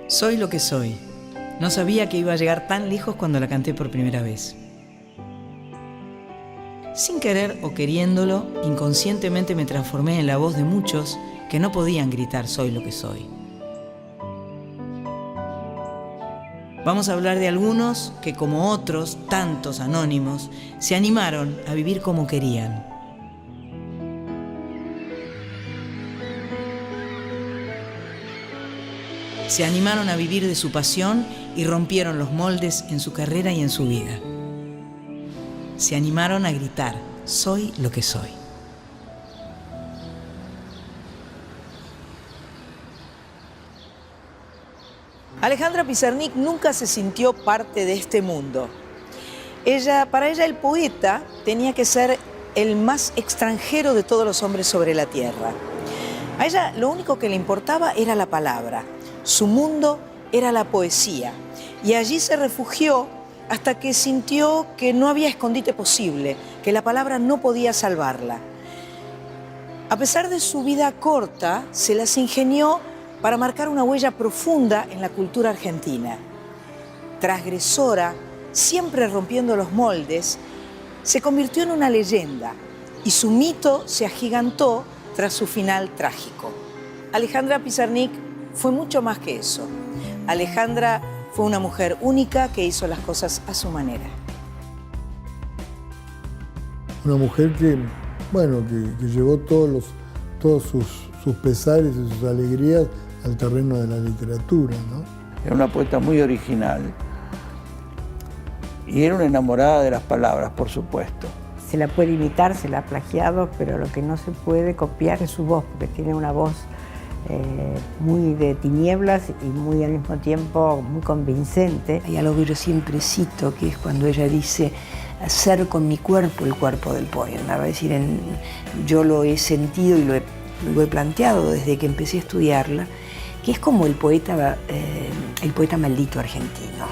Soy lo que soy. No sabía que iba a llegar tan lejos cuando la canté por primera vez. Sin querer o queriéndolo, inconscientemente me transformé en la voz de muchos que no podían gritar soy lo que soy. Vamos a hablar de algunos que, como otros, tantos anónimos, se animaron a vivir como querían. Se animaron a vivir de su pasión y rompieron los moldes en su carrera y en su vida. Se animaron a gritar, soy lo que soy. Alejandra Pizarnik nunca se sintió parte de este mundo. Para ella el poeta tenía que ser el más extranjero de todos los hombres sobre la tierra. A ella lo único que le importaba era la palabra. Su mundo era la poesía y allí se refugió hasta que sintió que no había escondite posible, que la palabra no podía salvarla. A pesar de su vida corta, se las ingenió para marcar una huella profunda en la cultura argentina. Transgresora, siempre rompiendo los moldes, se convirtió en una leyenda y su mito se agigantó tras su final trágico. Alejandra Pizarnik fue mucho más que eso. Alejandra fue una mujer única que hizo las cosas a su manera. Una mujer que llevó todos sus pesares y sus alegrías al terreno de la literatura, ¿no? Era una poeta muy original y era una enamorada de las palabras, por supuesto. Se la puede imitar, se la ha plagiado, pero lo que no se puede copiar es su voz, porque tiene una voz muy de tinieblas y muy al mismo tiempo muy convincente. Hay algo que yo siempre cito, que es cuando ella dice hacer con mi cuerpo el cuerpo del poema. Es decir, yo lo he sentido y lo he planteado desde que empecé a estudiarla, que es como el poeta maldito argentino.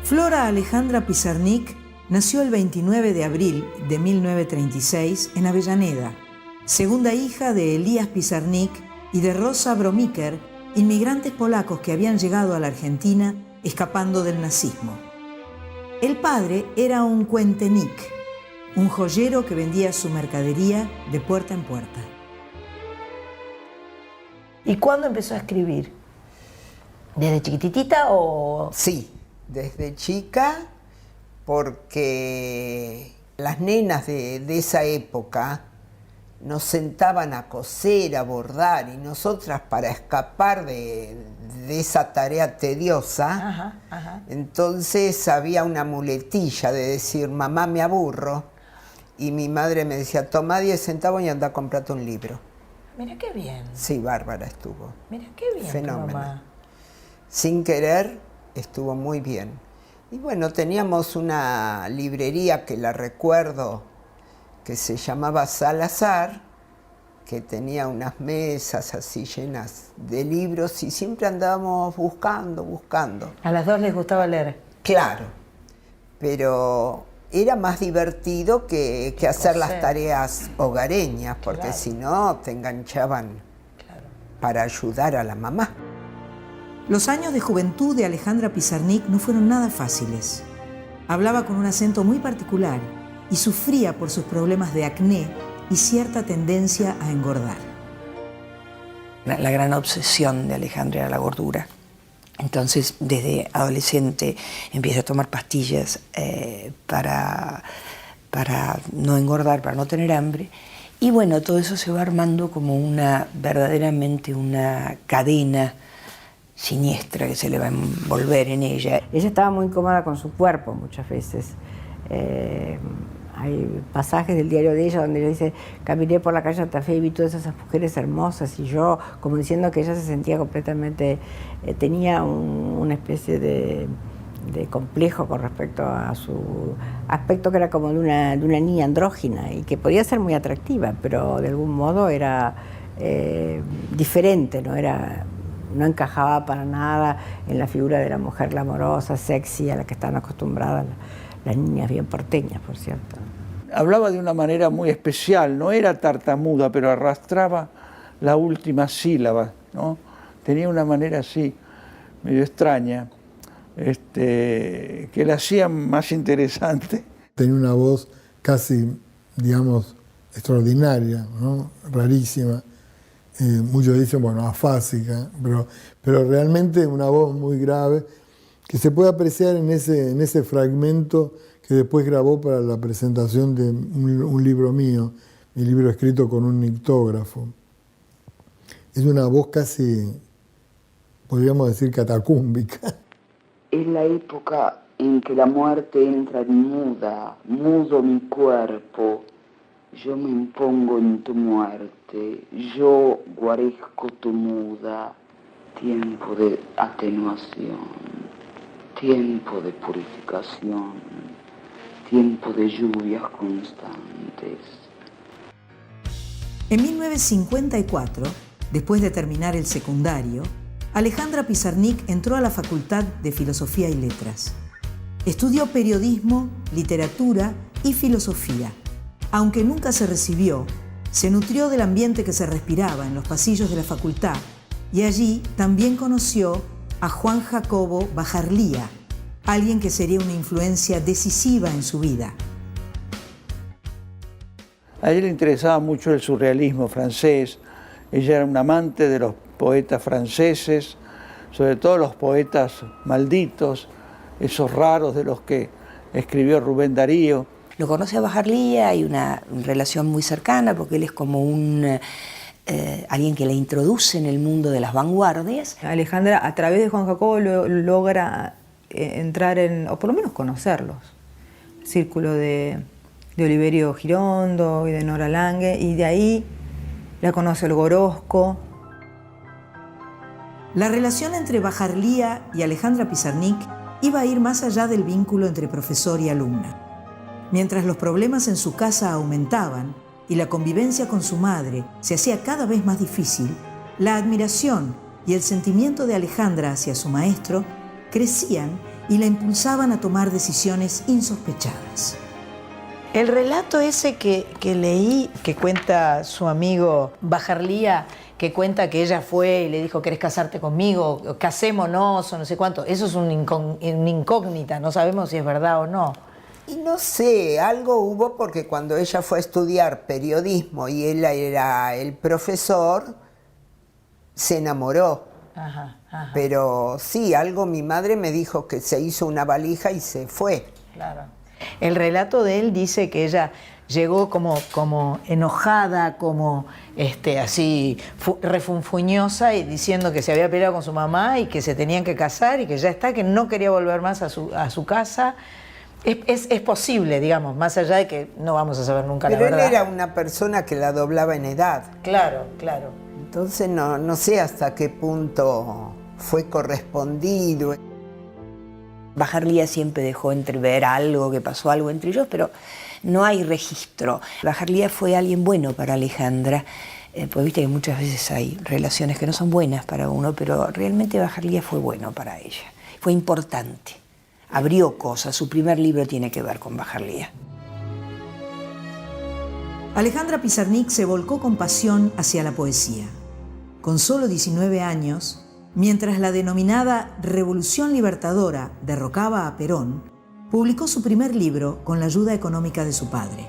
Flora Alejandra Pizarnik nació el 29 de abril de 1936 en Avellaneda, segunda hija de Elías Pizarnik y de Rosa Bromiker, inmigrantes polacos que habían llegado a la Argentina escapando del nazismo. El padre era un cuentenik, un joyero que vendía su mercadería de puerta en puerta. ¿Y cuándo empezó a escribir? ¿Desde chiquitita o...? Sí, desde chica, porque las nenas de esa época nos sentaban a coser, a bordar, y nosotras, para escapar de esa tarea tediosa, entonces había una muletilla de decir, mamá, me aburro, y mi madre me decía, toma 10 centavos y anda a comprarte un libro. Mira qué bien. Sí, bárbara estuvo. Mira qué bien. Fenómeno. Tu mamá. Sin querer, estuvo muy bien. Y bueno, teníamos una librería que la recuerdo, que se llamaba Salazar, que tenía unas mesas así llenas de libros y siempre andábamos buscando. ¿A las dos les gustaba leer? Claro, pero era más divertido que hacer las tareas hogareñas, porque Claro. si no te enganchaban para ayudar a la mamá. Los años de juventud de Alejandra Pizarnik no fueron nada fáciles. Hablaba con un acento muy particular y sufría por sus problemas de acné y cierta tendencia a engordar. La gran obsesión de Alejandra era la gordura. Entonces, desde adolescente empieza a tomar pastillas para no engordar, para no tener hambre. Y bueno, todo eso se va armando como verdaderamente una cadena siniestra que se le va a envolver en ella. Ella estaba muy incómoda con su cuerpo muchas veces. Hay pasajes del diario de ella donde ella dice, caminé por la calle Santa Fe y vi todas esas mujeres hermosas, y yo, como diciendo que ella se sentía completamente, tenía una especie de complejo con respecto a su aspecto, que era como de una niña andrógina y que podía ser muy atractiva, pero de algún modo era diferente, no era no encajaba para nada en la figura de la mujer glamorosa, sexy, a la que están acostumbradas las niñas bien porteñas, por cierto. Hablaba de una manera muy especial, no era tartamuda, pero arrastraba la última sílaba, ¿no? Tenía una manera así, medio extraña, que la hacía más interesante. Tenía una voz casi, digamos, extraordinaria, ¿no? Rarísima. Muchos dicen, bueno, afásica, pero realmente una voz muy grave que se puede apreciar en ese fragmento que después grabó para la presentación de un libro mío, mi libro escrito con un nictógrafo. Es una voz casi, podríamos decir, catacúmbica. Es la época en que la muerte entra en muda, mudo mi cuerpo, yo me impongo en tu muerte, yo guarezco tu muda, tiempo de atenuación, tiempo de purificación, tiempo de lluvias constantes. En 1954, después de terminar el secundario, Alejandra Pizarnik entró a la Facultad de Filosofía y Letras. Estudió periodismo, literatura y filosofía. Aunque nunca se recibió, se nutrió del ambiente que se respiraba en los pasillos de la facultad y allí también conoció a Juan Jacobo Bajarlía, alguien que sería una influencia decisiva en su vida. A ella le interesaba mucho el surrealismo francés. Ella era una amante de los poetas franceses, sobre todo los poetas malditos, esos raros de los que escribió Rubén Darío. Lo conoce a Bajarlía, hay una relación muy cercana porque él es como alguien que la introduce en el mundo de las vanguardias. Alejandra, a través de Juan Jacobo, logra entrar o por lo menos conocerlos. El círculo de Oliverio Girondo y de Nora Lange, y de ahí la conoce el Gorosco. La relación entre Bajarlía y Alejandra Pizarnik iba a ir más allá del vínculo entre profesor y alumna. Mientras los problemas en su casa aumentaban y la convivencia con su madre se hacía cada vez más difícil, la admiración y el sentimiento de Alejandra hacia su maestro crecían y la impulsaban a tomar decisiones insospechadas. El relato ese que leí, que cuenta su amigo Bajarlía, que cuenta que ella fue y le dijo, ¿querés casarte conmigo? Casémonos o no sé cuánto. Eso es una incógnita, no sabemos si es verdad o no. Y no sé, algo hubo porque cuando ella fue a estudiar periodismo y él era el profesor, se enamoró. Ajá. Pero sí, algo mi madre me dijo que se hizo una valija y se fue. Claro. El relato de él dice que ella llegó como enojada, como así refunfuñosa, y diciendo que se había peleado con su mamá y que se tenían que casar y que ya está, que no quería volver más a su casa. Es posible, digamos, más allá de que no vamos a saber nunca la verdad. Pero él era una persona que la doblaba en edad. Claro. Entonces no sé hasta qué punto fue correspondido. Bajarlía siempre dejó entrever algo, que pasó algo entre ellos, pero no hay registro. Bajarlía fue alguien bueno para Alejandra, pues viste que muchas veces hay relaciones que no son buenas para uno, pero realmente Bajarlía fue bueno para ella, fue importante. Abrió cosas, su primer libro tiene que ver con Bajarlía. Alejandra Pizarnik se volcó con pasión hacia la poesía. Con solo 19 años, mientras la denominada Revolución Libertadora derrocaba a Perón, publicó su primer libro con la ayuda económica de su padre.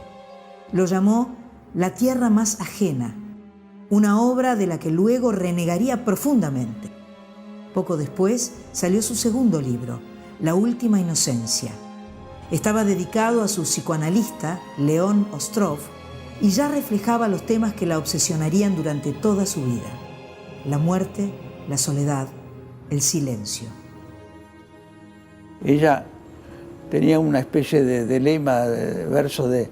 Lo llamó La tierra más ajena, una obra de la que luego renegaría profundamente. Poco después salió su segundo libro, La última inocencia. Estaba dedicado a su psicoanalista, León Ostrov, y ya reflejaba los temas que la obsesionarían durante toda su vida: la muerte, la soledad, el silencio. Ella tenía una especie de lema, de verso de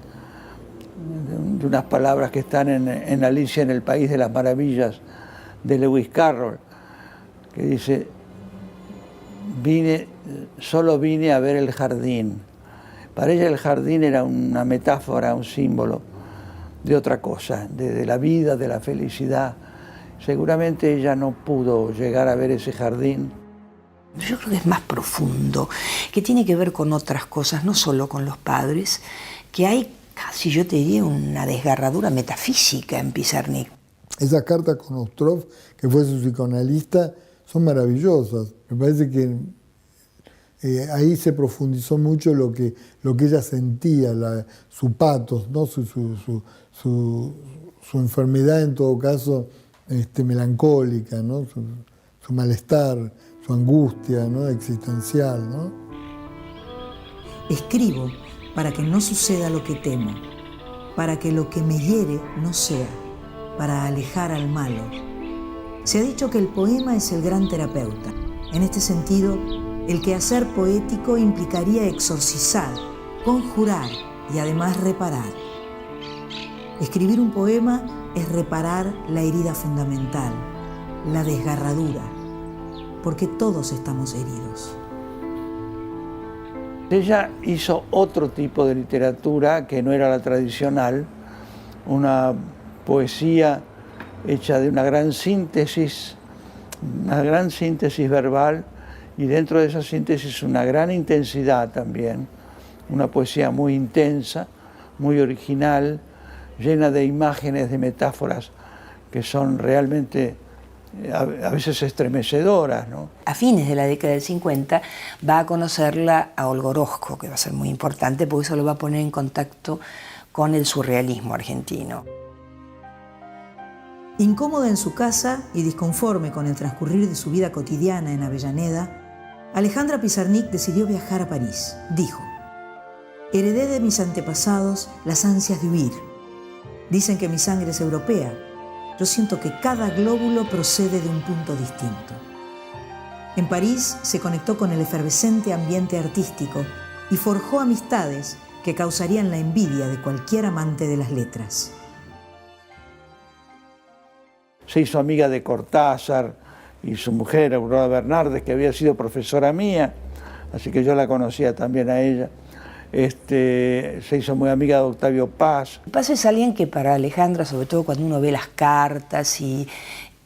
unas palabras que están en Alicia en el País de las Maravillas de Lewis Carroll, que dice: solo vine a ver el jardín. Para ella el jardín era una metáfora, un símbolo de otra cosa, de la vida, de la felicidad. Seguramente ella no pudo llegar a ver ese jardín. Yo creo que es más profundo, que tiene que ver con otras cosas, no solo con los padres, que hay casi, yo te diría, una desgarradura metafísica en Pizarnik. Esas cartas con Ostrov, que fue su psicoanalista, son maravillosas. Me parece que ahí se profundizó mucho lo que ella sentía, su patos, ¿no? su enfermedad en todo caso melancólica, ¿no? Su malestar, su angustia, ¿no? Existencial, ¿no? Escribo para que no suceda lo que temo, para que lo que me hiere no sea, para alejar al malo. Se ha dicho que el poema es el gran terapeuta. En este sentido, el quehacer poético implicaría exorcizar, conjurar y además reparar. Escribir un poema es reparar la herida fundamental, la desgarradura, porque todos estamos heridos. Ella hizo otro tipo de literatura que no era la tradicional, una poesía hecha de una gran síntesis verbal, y dentro de esa síntesis una gran intensidad también, una poesía muy intensa, muy original, llena de imágenes, de metáforas que son realmente a veces estremecedoras, ¿no? A fines de la década del 50 va a conocerla a Olga Orozco, que va a ser muy importante porque eso lo va a poner en contacto con el surrealismo argentino. Incómoda en su casa y disconforme con el transcurrir de su vida cotidiana en Avellaneda, Alejandra Pizarnik decidió viajar a París. Dijo: heredé de mis antepasados las ansias de huir. Dicen que mi sangre es europea. Yo siento que cada glóbulo procede de un punto distinto. En París se conectó con el efervescente ambiente artístico y forjó amistades que causarían la envidia de cualquier amante de las letras. Se hizo amiga de Cortázar y su mujer, Aurora Bernardes, que había sido profesora mía, así que yo la conocía también a ella. Se hizo muy amiga de Octavio Paz. Paz es alguien que para Alejandra, sobre todo cuando uno ve las cartas y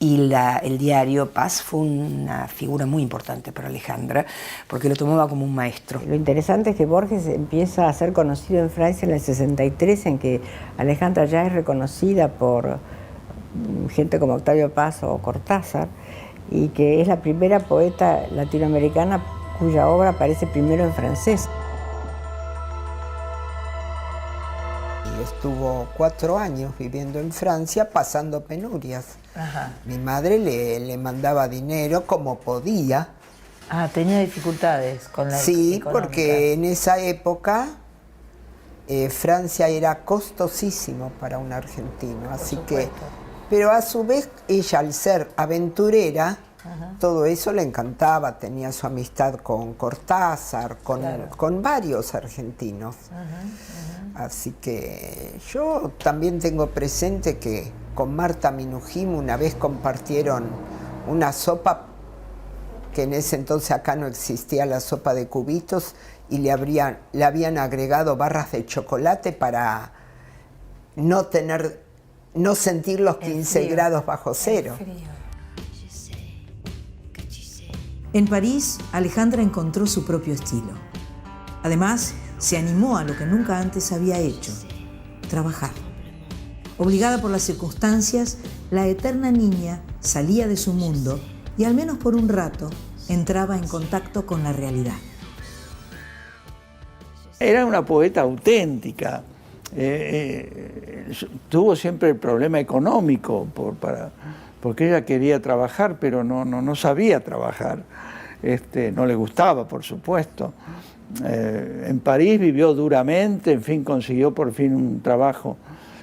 el diario, Paz fue una figura muy importante para Alejandra, porque lo tomaba como un maestro. Lo interesante es que Borges empieza a ser conocido en Francia en el 63, en que Alejandra ya es reconocida por gente como Octavio Paz o Cortázar, y que es la primera poeta latinoamericana cuya obra aparece primero en francés. Estuvo 4 años viviendo en Francia pasando penurias. Ajá. Mi madre le mandaba dinero como podía. Ah, tenía dificultades con la Sí, económica. porque en esa época Francia era costosísimo para un argentino. Así que, pero a su vez ella, al ser aventurera, todo eso le encantaba. Tenía su amistad con Cortázar, con varios argentinos. Así que yo también tengo presente que con Marta Minujín una vez compartieron una sopa, que en ese entonces acá no existía la sopa de cubitos, y le habían agregado barras de chocolate para no sentir los 15 grados bajo cero. En París, Alejandra encontró su propio estilo. Además, se animó a lo que nunca antes había hecho: trabajar. Obligada por las circunstancias, la eterna niña salía de su mundo y, al menos por un rato, entraba en contacto con la realidad. Era una poeta auténtica. Tuvo siempre el problema económico porque ella quería trabajar, pero no sabía trabajar. No le gustaba, por supuesto. En París vivió duramente, en fin, consiguió por fin un trabajo.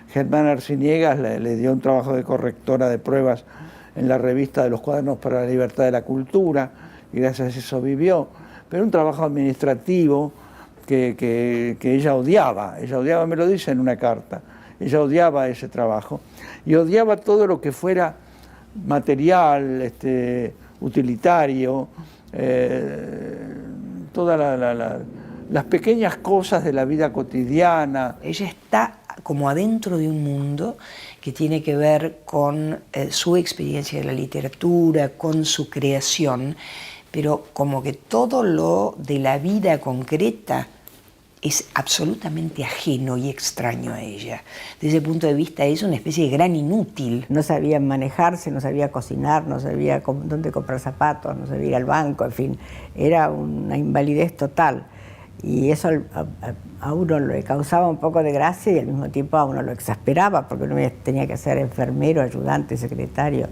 Germán Arciniegas le dio un trabajo de correctora de pruebas en la revista de los Cuadernos para la Libertad de la Cultura, y gracias a eso vivió. Pero un trabajo administrativo que ella odiaba, me lo dice en una carta, ella odiaba ese trabajo y odiaba todo lo que fuera material, utilitario, todas las pequeñas cosas de la vida cotidiana. Ella está como adentro de un mundo que tiene que ver con su experiencia de la literatura, con su creación, pero como que todo lo de la vida concreta es absolutamente ajeno y extraño a ella. Desde ese punto de vista es una especie de gran inútil. No sabía manejarse, no sabía cocinar, no sabía dónde comprar zapatos, no sabía ir al banco, en fin, era una invalidez total. Y eso a uno le causaba un poco de gracia y al mismo tiempo a uno lo exasperaba, porque uno tenía que ser enfermero, ayudante, secretario,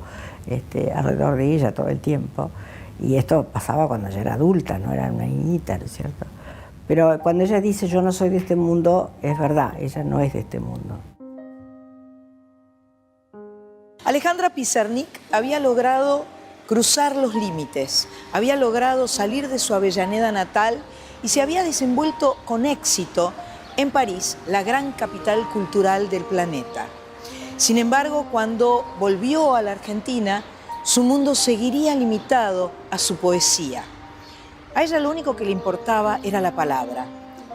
alrededor de ella todo el tiempo. Y esto pasaba cuando ella era adulta, no era una niñita, ¿no es cierto? Pero cuando ella dice yo no soy de este mundo, es verdad, ella no es de este mundo. Alejandra Pizarnik había logrado cruzar los límites, había logrado salir de su Avellaneda natal y se había desenvuelto con éxito en París, la gran capital cultural del planeta. Sin embargo, cuando volvió a la Argentina, su mundo seguiría limitado a su poesía. A ella lo único que le importaba era la palabra.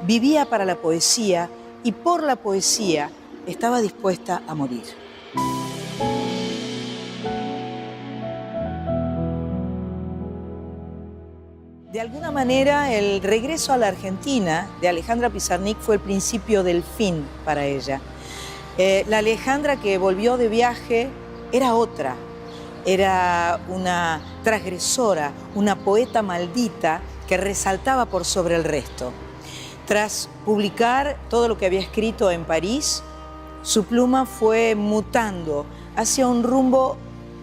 Vivía para la poesía y por la poesía estaba dispuesta a morir. De alguna manera, el regreso a la Argentina de Alejandra Pizarnik fue el principio del fin para ella. La Alejandra que volvió de viaje era otra. Era una transgresora, una poeta maldita que resaltaba por sobre el resto. Tras publicar todo lo que había escrito en París, su pluma fue mutando hacia un rumbo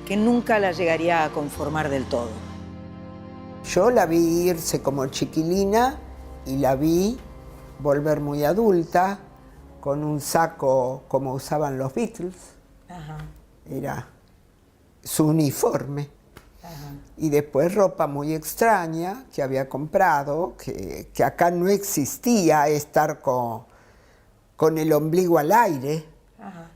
que nunca la llegaría a conformar del todo. Yo la vi irse como chiquilina y la vi volver muy adulta, con un saco como usaban los Beatles. Ajá. Era su uniforme. Ajá. Y después ropa muy extraña que había comprado, que acá no existía estar con el ombligo al aire. Ajá.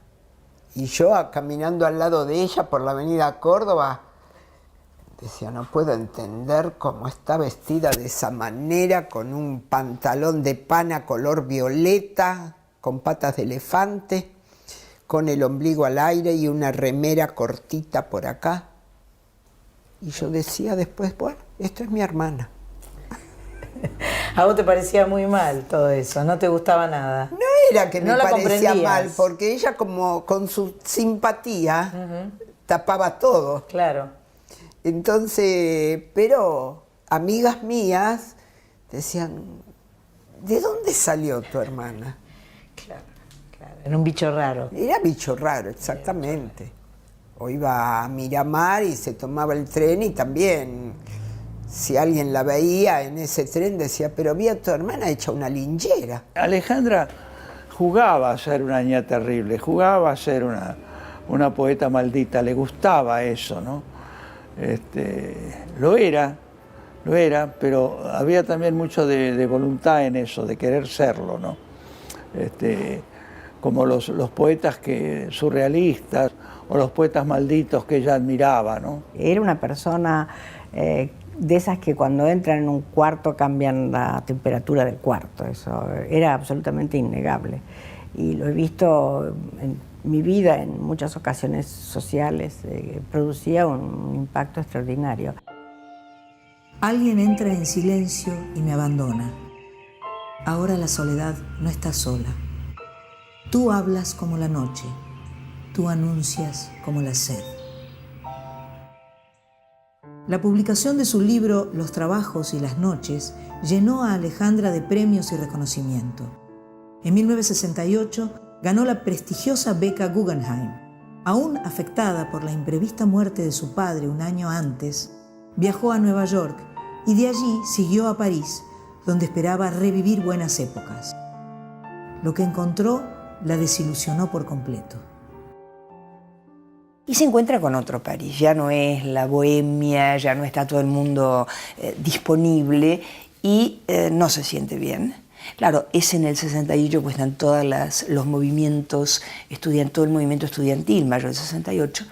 Y yo caminando al lado de ella por la avenida Córdoba, decía, no puedo entender cómo está vestida de esa manera, con un pantalón de pana color violeta, con patas de elefante, con el ombligo al aire y una remera cortita por acá. Y yo decía después, bueno, esto es mi hermana. ¿A vos te parecía muy mal todo eso? ¿No te gustaba nada? No era que me parecía mal, porque ella como con su simpatía tapaba todo. Claro. Entonces, pero amigas mías decían, ¿de dónde salió tu hermana? Claro, claro. Era un bicho raro. Era bicho raro, exactamente. O iba a Miramar y se tomaba el tren y también, si alguien la veía en ese tren, decía, pero vi a tu hermana hecha una linchera. Alejandra jugaba a ser una niña terrible, jugaba a ser una poeta maldita, le gustaba eso, ¿no? Lo era, pero había también mucho de voluntad en eso, de querer serlo, ¿no? Como los poetas surrealistas o los poetas malditos que ella admiraba, ¿no? Era una persona de esas que cuando entran en un cuarto cambian la temperatura del cuarto, eso era absolutamente innegable. Y lo he visto en mi vida en muchas ocasiones sociales, producía un impacto extraordinario. Alguien entra en silencio y me abandona. Ahora la soledad no está sola. Tú hablas como la noche, tú anuncias como la sed. La publicación de su libro Los trabajos y las noches llenó a Alejandra de premios y reconocimiento. En 1968 ganó la prestigiosa beca Guggenheim. Aún afectada por la imprevista muerte de su padre un año antes, viajó a Nueva York y de allí siguió a París, donde esperaba revivir buenas épocas. Lo que encontró la desilusionó por completo. Y se encuentra con otro París, ya no es la bohemia, ya no está todo el mundo disponible y no se siente bien. Claro, es en el 68, pues están todos los movimientos estudiantiles, todo el movimiento estudiantil, mayo del 68.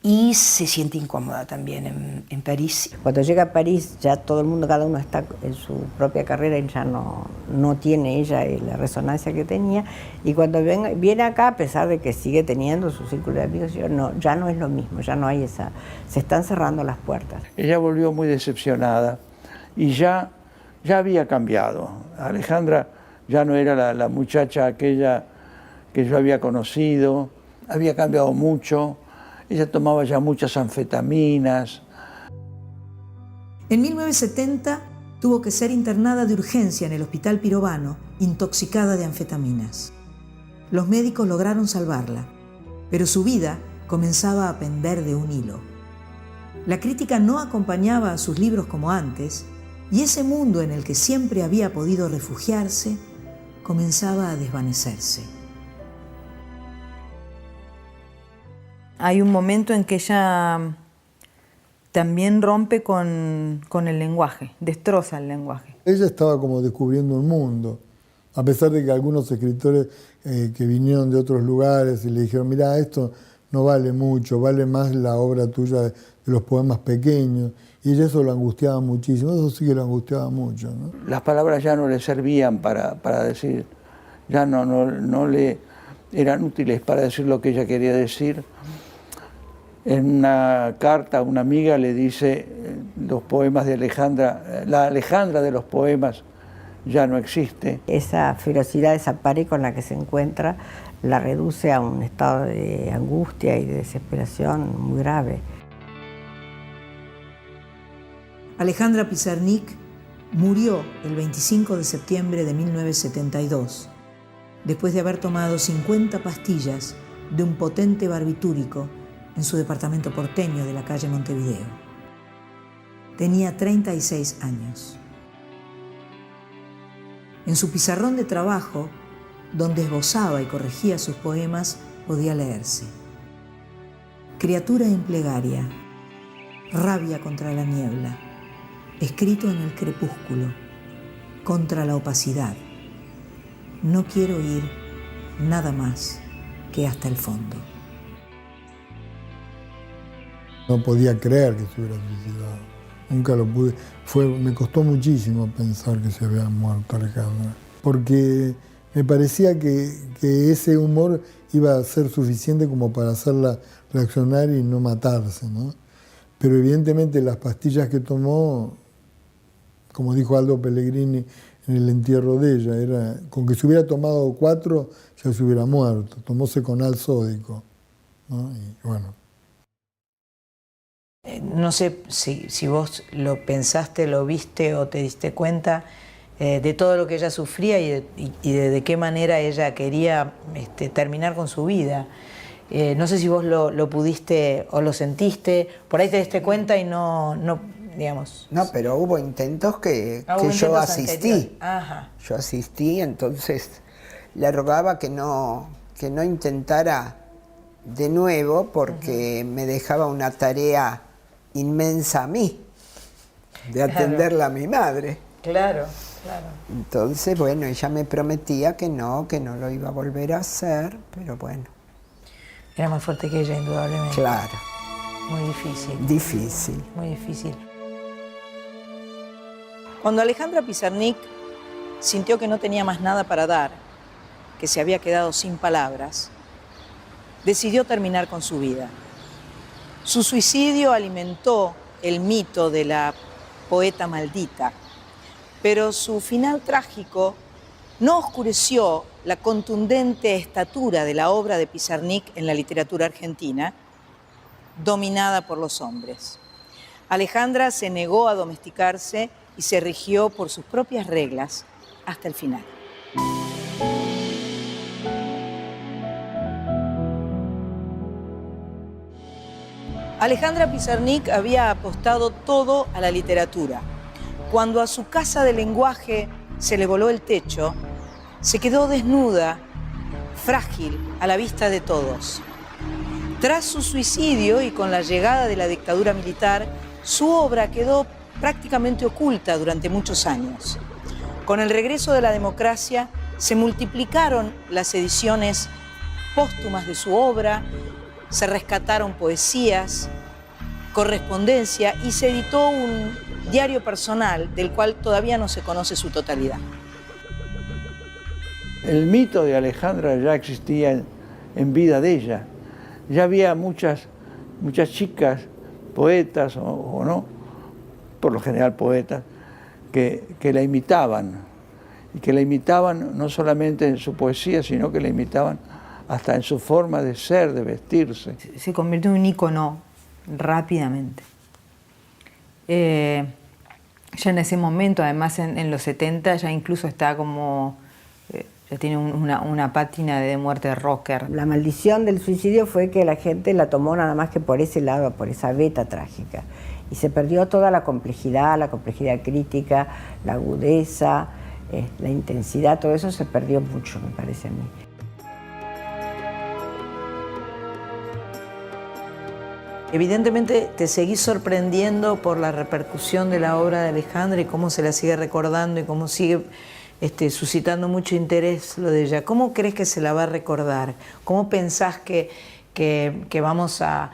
y se siente incómoda también en París. Cuando llega a París ya todo el mundo, cada uno está en su propia carrera y ya no tiene ella la resonancia que tenía. Y cuando viene acá, a pesar de que sigue teniendo su círculo de amigos, ya no es lo mismo, ya no hay esa... Se están cerrando las puertas. Ella volvió muy decepcionada y ya había cambiado. Alejandra ya no era la muchacha aquella que yo había conocido, había cambiado mucho. Ella tomaba ya muchas anfetaminas. En 1970 tuvo que ser internada de urgencia en el Hospital Pirovano, intoxicada de anfetaminas. Los médicos lograron salvarla, pero su vida comenzaba a pender de un hilo. La crítica no acompañaba a sus libros como antes, y ese mundo en el que siempre había podido refugiarse comenzaba a desvanecerse. Hay un momento en que ella también rompe con el lenguaje, destroza el lenguaje. Ella estaba como descubriendo un mundo, a pesar de que algunos escritores que vinieron de otros lugares y le dijeron, mira, esto no vale mucho, vale más la obra tuya de los poemas pequeños, y ella eso lo angustiaba muchísimo, eso sí que lo angustiaba mucho, ¿no? Las palabras ya no le servían para decir, ya no le eran útiles para decir lo que ella quería decir. En una carta a una amiga le dice, los poemas de Alejandra, la Alejandra de los poemas ya no existe. Esa ferocidad, esa pared con la que se encuentra, la reduce a un estado de angustia y de desesperación muy grave. Alejandra Pizarnik murió el 25 de septiembre de 1972, después de haber tomado 50 pastillas de un potente barbitúrico en su departamento porteño de la calle Montevideo. Tenía 36 años. En su pizarrón de trabajo, donde esbozaba y corregía sus poemas, podía leerse: criatura en plegaria, rabia contra la niebla, escrito en el crepúsculo, contra la opacidad. No quiero ir nada más que hasta el fondo. No podía creer que se hubiera suicidado. Nunca lo pude. Me costó muchísimo pensar que se había muerto Alejandra. Porque me parecía que ese humor iba a ser suficiente como para hacerla reaccionar y no matarse, ¿no? Pero evidentemente las pastillas que tomó, como dijo Aldo Pellegrini en el entierro de ella, era con que se hubiera tomado 4 ya se hubiera muerto. Tomó seconal sódico, ¿no? Y bueno. No sé si vos lo pensaste, lo viste o te diste cuenta de todo lo que ella sufría y de qué manera ella quería terminar con su vida. No sé si vos lo pudiste o lo sentiste, por ahí te diste cuenta y no digamos... No, pero hubo intentos que yo asistí. Ajá. Yo asistí, entonces le rogaba que no intentara de nuevo porque me dejaba una tarea inmensa a mí, de atenderla a mi madre. Claro, claro. Entonces, bueno, ella me prometía que no lo iba a volver a hacer, pero bueno. Era más fuerte que ella, indudablemente. Claro. Muy difícil. Difícil. Muy difícil. Cuando Alejandra Pizarnik sintió que no tenía más nada para dar, que se había quedado sin palabras, decidió terminar con su vida. Su suicidio alimentó el mito de la poeta maldita, pero su final trágico no oscureció la contundente estatura de la obra de Pizarnik en la literatura argentina, dominada por los hombres. Alejandra se negó a domesticarse y se rigió por sus propias reglas hasta el final. Alejandra Pizarnik había apostado todo a la literatura. Cuando a su casa de lenguaje se le voló el techo, se quedó desnuda, frágil a la vista de todos. Tras su suicidio y con la llegada de la dictadura militar, su obra quedó prácticamente oculta durante muchos años. Con el regreso de la democracia, se multiplicaron las ediciones póstumas de su obra, se rescataron poesías, correspondencia y se editó un diario personal del cual todavía no se conoce su totalidad. El mito de Alejandra ya existía en vida de ella. Ya había muchas chicas, poetas o no, por lo general poetas, que la imitaban. Y que la imitaban no solamente en su poesía, sino que la imitaban hasta en su forma de ser, de vestirse. Se convirtió en un ícono rápidamente. Ya en ese momento, además en los 70, ya incluso está como... ya tiene una pátina de muerte de rocker. La maldición del suicidio fue que la gente la tomó nada más que por ese lado, por esa beta trágica. Y se perdió toda la complejidad crítica, la agudeza, la intensidad, todo eso se perdió mucho, me parece a mí. Evidentemente te seguís sorprendiendo por la repercusión de la obra de Alejandra y cómo se la sigue recordando y cómo sigue suscitando mucho interés lo de ella. ¿Cómo crees que se la va a recordar? ¿Cómo pensás que vamos a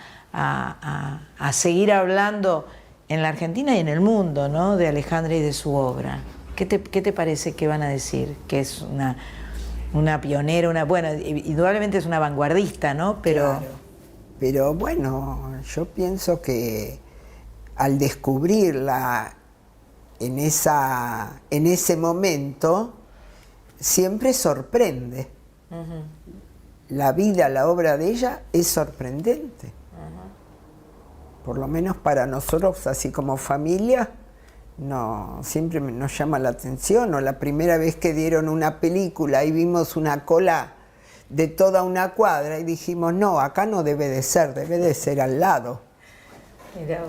seguir hablando en la Argentina y en el mundo, ¿no?, de Alejandra y de su obra? ¿Qué te parece que van a decir? Que es una pionera, bueno, indudablemente es una vanguardista, ¿no? Claro. Pero bueno, yo pienso que al descubrirla en ese momento, siempre sorprende. La vida, la obra de ella es sorprendente. Por lo menos para nosotros, así como familia, siempre nos llama la atención. O la primera vez que dieron una película y vimos una cola de toda una cuadra y dijimos, no, acá no debe de ser al lado.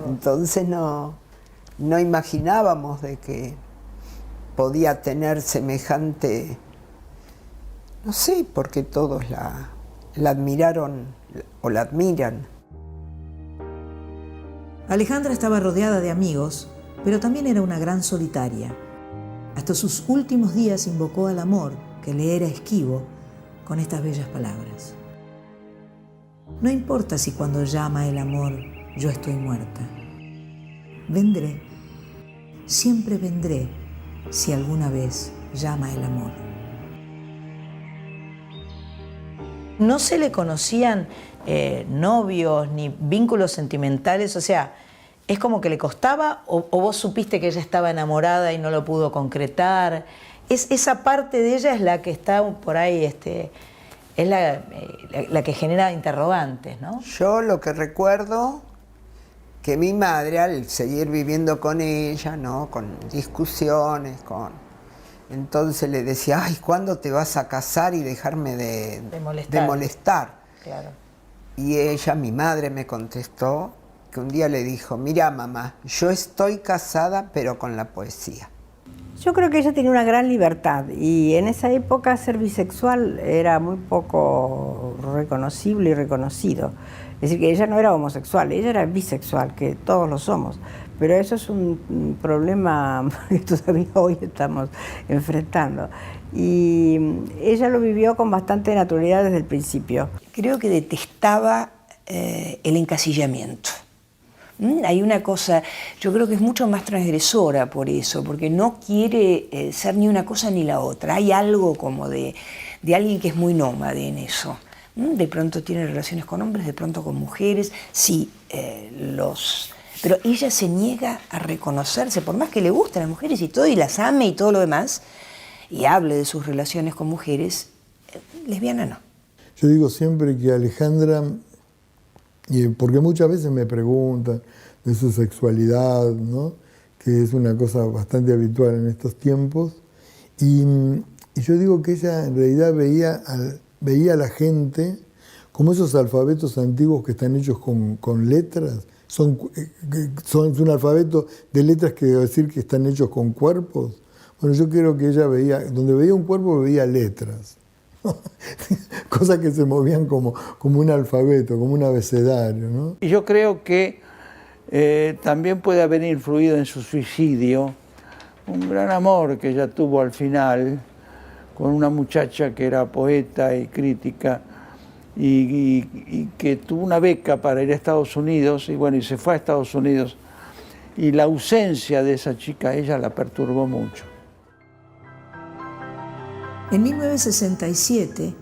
Entonces no imaginábamos de que podía tener semejante, no sé, porque todos la admiraron o la admiran. Alejandra estaba rodeada de amigos, pero también era una gran solitaria. Hasta sus últimos días invocó al amor, que le era esquivo, con estas bellas palabras. No importa si cuando llama el amor yo estoy muerta. Vendré, siempre vendré, si alguna vez llama el amor. No se le conocían novios ni vínculos sentimentales, o sea, ¿es como que le costaba o vos supiste que ella estaba enamorada y no lo pudo concretar? Esa parte de ella es la que está por ahí, es la que genera interrogantes, ¿no? Yo lo que recuerdo, que mi madre, al seguir viviendo con ella, ¿no?, con discusiones, entonces le decía, ay, ¿cuándo te vas a casar y dejarme de molestar? Claro. Y ella, mi madre, me contestó que un día le dijo, mira, mamá, yo estoy casada, pero con la poesía. Yo creo que ella tenía una gran libertad y en esa época ser bisexual era muy poco reconocible y reconocido. Es decir, que ella no era homosexual, ella era bisexual, que todos lo somos. Pero eso es un problema que todavía hoy estamos enfrentando. Y ella lo vivió con bastante naturalidad desde el principio. Creo que detestaba el encasillamiento. Hay una cosa, yo creo que es mucho más transgresora por eso, porque no quiere ser ni una cosa ni la otra. Hay algo como de alguien que es muy nómade en eso. De pronto tiene relaciones con hombres, de pronto con mujeres, sí, pero ella se niega a reconocerse, por más que le gusten las mujeres y todo, y las ame y todo lo demás, y hable de sus relaciones con mujeres, lesbiana no. Yo digo siempre que Alejandra, porque muchas veces me preguntan de su sexualidad, ¿no?, que es una cosa bastante habitual en estos tiempos, y yo digo que ella en realidad veía a la gente como esos alfabetos antiguos que están hechos con letras. Son un alfabeto de letras que quiere decir que están hechos con cuerpos. Bueno, yo creo que ella donde veía un cuerpo veía letras. Cosas que se movían como un alfabeto, como un abecedario, ¿no? Y yo creo que también puede haber influido en su suicidio un gran amor que ella tuvo al final con una muchacha que era poeta y crítica y que tuvo una beca para ir a Estados Unidos, y bueno, y se fue a Estados Unidos. Y la ausencia de esa chica a ella la perturbó mucho. En 1967,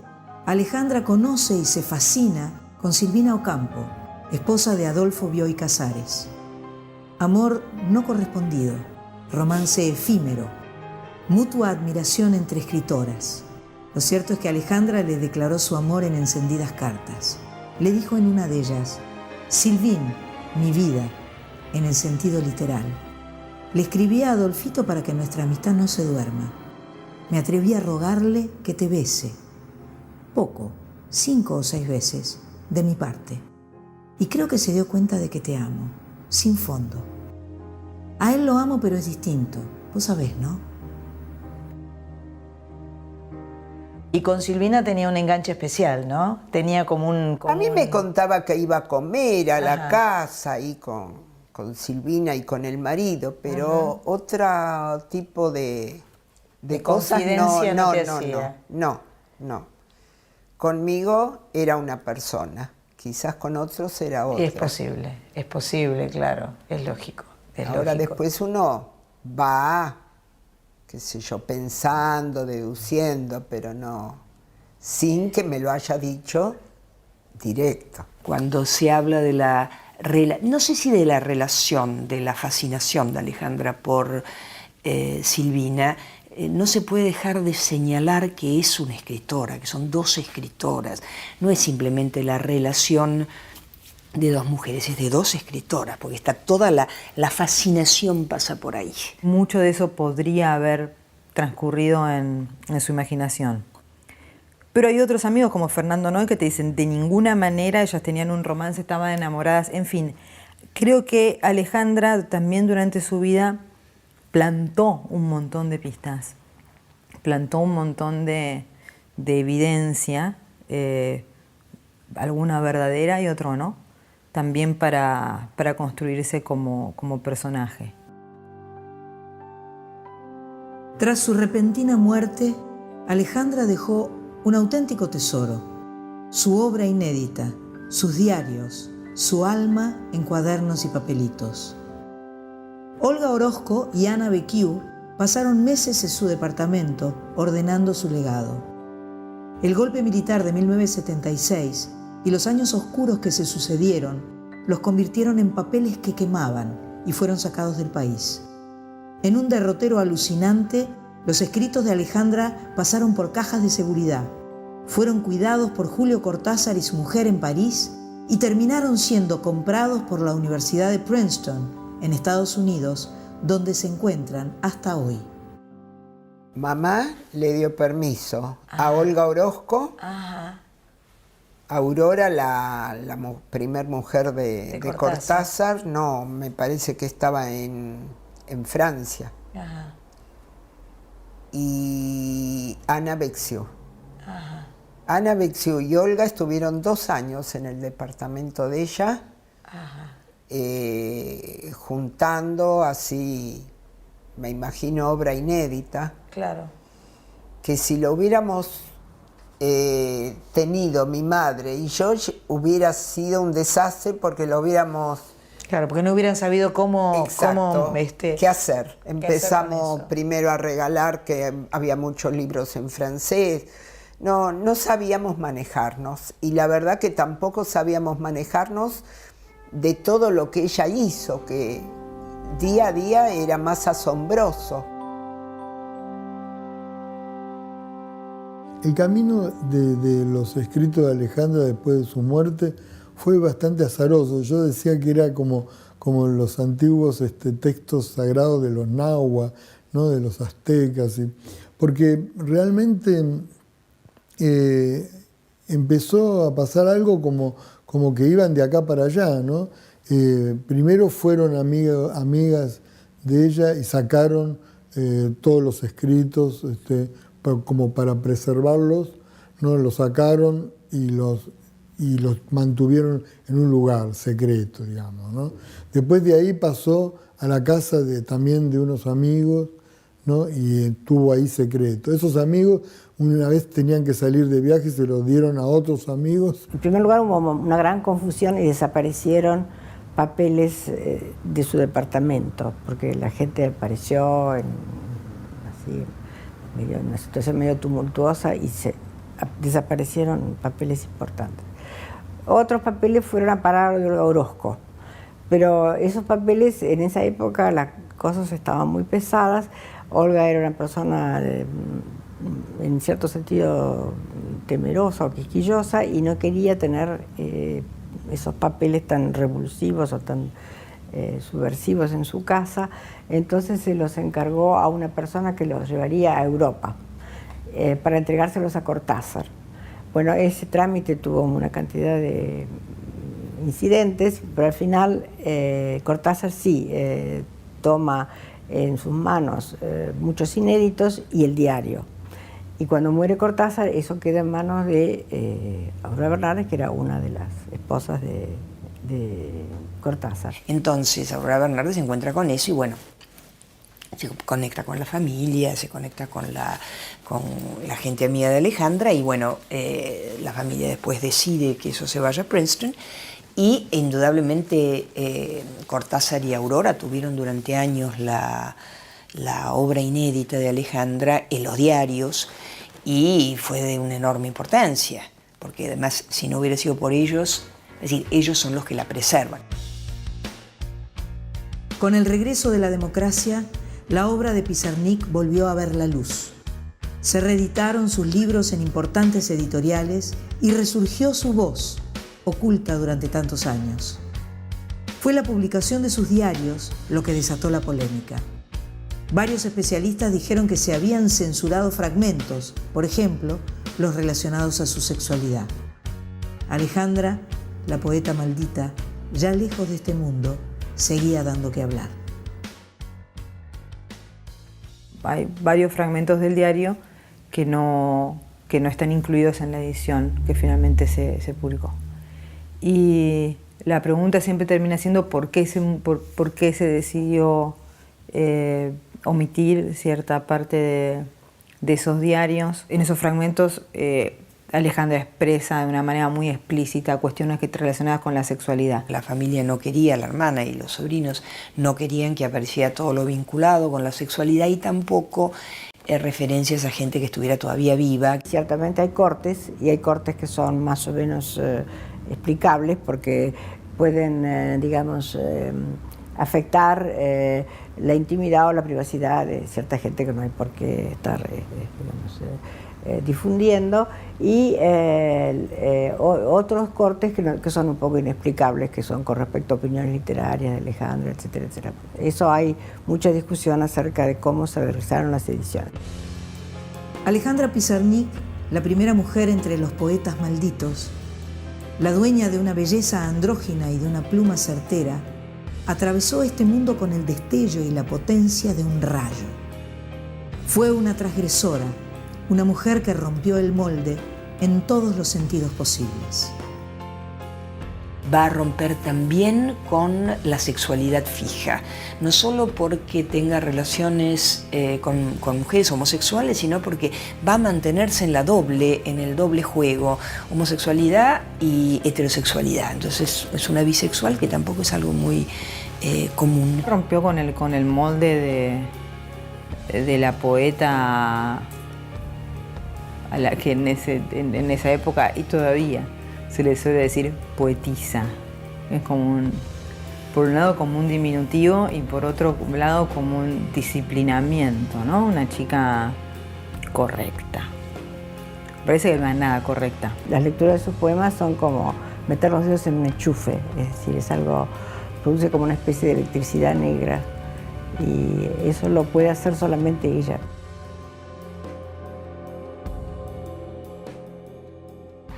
Alejandra conoce y se fascina con Silvina Ocampo, esposa de Adolfo Bioy Casares. Amor no correspondido, romance efímero, mutua admiración entre escritoras. Lo cierto es que Alejandra le declaró su amor en encendidas cartas. Le dijo en una de ellas: Silvín, mi vida, en el sentido literal. Le escribí a Adolfito para que nuestra amistad no se duerma. Me atreví a rogarle que te bese. Poco, 5 o 6 veces, de mi parte. Y creo que se dio cuenta de que te amo, sin fondo. A él lo amo, pero es distinto. Vos sabés, ¿no? Y con Silvina tenía un enganche especial, ¿no? Tenía como un... A mí me contaba que iba a comer a la casa ahí con Silvina y con el marido, pero otro tipo de cosas no. Conmigo era una persona, quizás con otros era otra. Es posible, claro, es lógico. Ahora después uno va, qué sé yo, pensando, deduciendo, pero no, sin que me lo haya dicho directo. Cuando se habla de la, no sé si de la relación, de la fascinación de Alejandra por Silvina, no se puede dejar de señalar que es una escritora, que son 2 escritoras. No es simplemente la relación de 2 mujeres, es de 2 escritoras, porque está toda la fascinación pasa por ahí. Mucho de eso podría haber transcurrido en su imaginación. Pero hay otros amigos como Fernando Noy que te dicen de ninguna manera ellas tenían un romance, estaban enamoradas, en fin. Creo que Alejandra también durante su vida plantó un montón de pistas, plantó un montón de evidencia, alguna verdadera y otra no, también para construirse como personaje. Tras su repentina muerte, Alejandra dejó un auténtico tesoro, su obra inédita, sus diarios, su alma en cuadernos y papelitos. Olga Orozco y Ana Becquiu pasaron meses en su departamento ordenando su legado. El golpe militar de 1976 y los años oscuros que se sucedieron los convirtieron en papeles que quemaban y fueron sacados del país. En un derrotero alucinante, los escritos de Alejandra pasaron por cajas de seguridad, fueron cuidados por Julio Cortázar y su mujer en París y terminaron siendo comprados por la Universidad de Princeton, en Estados Unidos, donde se encuentran hasta hoy. Mamá le dio permiso a Olga Orozco, a Aurora, la primer mujer de Cortázar, no, me parece que estaba en Francia. Y Ana Becquiu. Ana Becquiu y Olga estuvieron 2 años en el departamento de ella, juntando así, me imagino, obra inédita. Claro. Que si lo hubiéramos tenido mi madre y yo, hubiera sido un desastre porque lo hubiéramos... Claro, porque no hubieran sabido cómo qué hacer. Empezamos primero a regalar, que había muchos libros en francés. No sabíamos manejarnos. Y la verdad que tampoco sabíamos manejarnos de todo lo que ella hizo, que día a día era más asombroso. El camino de los escritos de Alejandra después de su muerte fue bastante azaroso. Yo decía que era como los antiguos textos sagrados de los náhuatl, ¿no? De los aztecas, porque realmente empezó a pasar algo como que iban de acá para allá, ¿no? Primero fueron amigas de ella y sacaron todos los escritos como para preservarlos, ¿no? Los sacaron y los mantuvieron en un lugar secreto, digamos, ¿no? Después de ahí pasó a la casa también de unos amigos, ¿no? Y estuvo ahí secreto. Esos amigos una vez tenían que salir de viaje y se los dieron a otros amigos. En primer lugar hubo una gran confusión y desaparecieron papeles de su departamento, porque la gente apareció en una situación medio tumultuosa y desaparecieron papeles importantes. Otros papeles fueron a parar a Olga Orozco, pero esos papeles, en esa época las cosas estaban muy pesadas. Olga era una persona en cierto sentido temerosa o quisquillosa y no quería tener esos papeles tan revulsivos o tan subversivos en su casa, entonces se los encargó a una persona que los llevaría a Europa para entregárselos a Cortázar. Bueno, ese trámite tuvo una cantidad de incidentes, pero al final Cortázar sí toma en sus manos muchos inéditos y el diario. Y cuando muere Cortázar, eso queda en manos de Aurora Bernardes, que era una de las esposas de Cortázar. Entonces Aurora Bernardes se encuentra con eso y bueno, se conecta con la familia, se conecta con la gente amiga de Alejandra y bueno, la familia después decide que eso se vaya a Princeton y indudablemente Cortázar y Aurora tuvieron durante años la obra inédita de Alejandra en los diarios y fue de una enorme importancia, porque además si no hubiera sido por ellos, es decir, ellos son los que la preservan. Con el regreso de la democracia, la obra de Pizarnik volvió a ver la luz. Se reeditaron sus libros en importantes editoriales y resurgió su voz, oculta durante tantos años. Fue la publicación de sus diarios lo que desató la polémica. Varios especialistas dijeron que se habían censurado fragmentos, por ejemplo, los relacionados a su sexualidad. Alejandra, la poeta maldita, ya lejos de este mundo, seguía dando que hablar. Hay varios fragmentos del diario que no están incluidos en la edición que finalmente se publicó. Y la pregunta siempre termina siendo por qué se decidió omitir cierta parte de esos diarios. En esos fragmentos Alejandra expresa de una manera muy explícita cuestiones relacionadas con la sexualidad. La familia no quería, la hermana y los sobrinos no querían que apareciera todo lo vinculado con la sexualidad y tampoco referencias a gente que estuviera todavía viva. Ciertamente hay cortes y hay cortes que son más o menos explicables porque pueden, digamos, afectar la intimidad o la privacidad de cierta gente que no hay por qué estar difundiendo, y otros cortes que son un poco inexplicables, que son con respecto a opiniones literarias de Alejandra, etcétera, etcétera. Eso hay mucha discusión acerca de cómo se realizaron las ediciones. Alejandra Pizarnik, la primera mujer entre los poetas malditos, la dueña de una belleza andrógina y de una pluma certera, atravesó este mundo con el destello y la potencia de un rayo. Fue una transgresora, una mujer que rompió el molde en todos los sentidos posibles. Va a romper también con la sexualidad fija, no solo porque tenga relaciones con mujeres homosexuales, sino porque va a mantenerse en el doble juego, homosexualidad y heterosexualidad. Entonces es una bisexual que tampoco es algo muy común. Rompió con el molde de la poeta a la que en esa época y todavía se le suele decir poetisa. Es como por un lado como un diminutivo y por otro lado como un disciplinamiento, ¿no? Una chica correcta. Parece que no es nada correcta. Las lecturas de sus poemas son como meter los dedos en un enchufe, es decir, es algo, produce como una especie de electricidad negra y eso lo puede hacer solamente ella.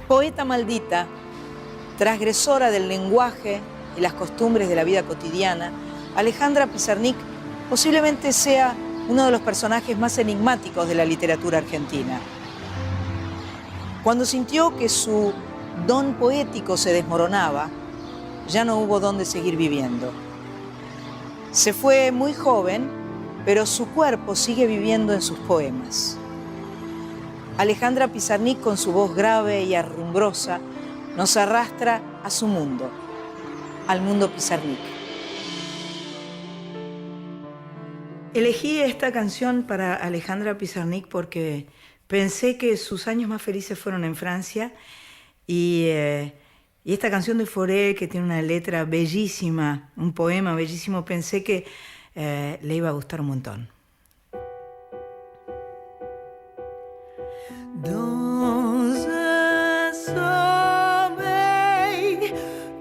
Poeta maldita, transgresora del lenguaje y las costumbres de la vida cotidiana, Alejandra Pizarnik posiblemente sea uno de los personajes más enigmáticos de la literatura argentina. Cuando sintió que su don poético se desmoronaba, ya no hubo dónde seguir viviendo. Se fue muy joven, pero su cuerpo sigue viviendo en sus poemas. Alejandra Pizarnik, con su voz grave y arrumbrosa, nos arrastra a su mundo, al mundo Pizarnik. Elegí esta canción para Alejandra Pizarnik porque pensé que sus años más felices fueron en Francia y esta canción de Fauré, que tiene una letra bellísima, un poema bellísimo, pensé que le iba a gustar un montón. Dans un sommeil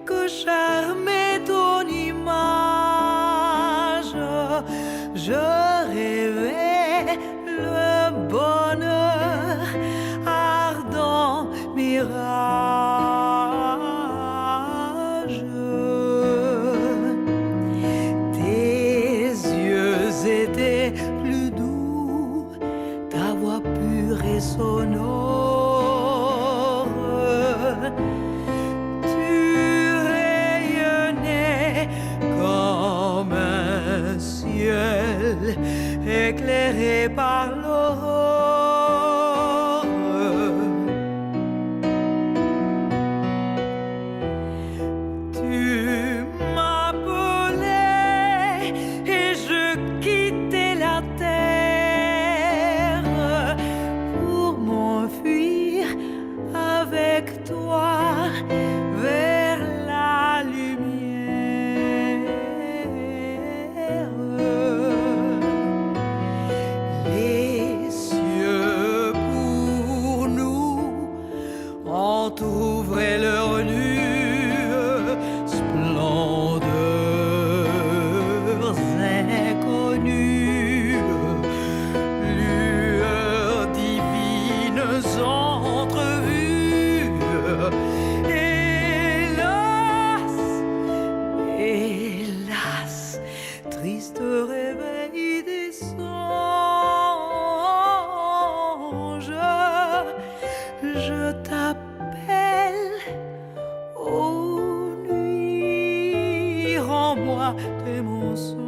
que charmait ton image, je rêvais le bonheur, ardent mirage. Tes yeux étaient plus doux, ta voix pure et sonore. Tu rayonnais comme un ciel éclairé par l'aurore. Tu m'appelais et je quittais la terre pour m'enfuir avec toi vers la lumière. Les cieux pour nous entr'ouvraient leurs nues, splendeurs inconnues, lueurs divines entrevues. Hélas, hélas, triste réveil des songes, je t'appelle aux nuits, rends-moi tes mensonges.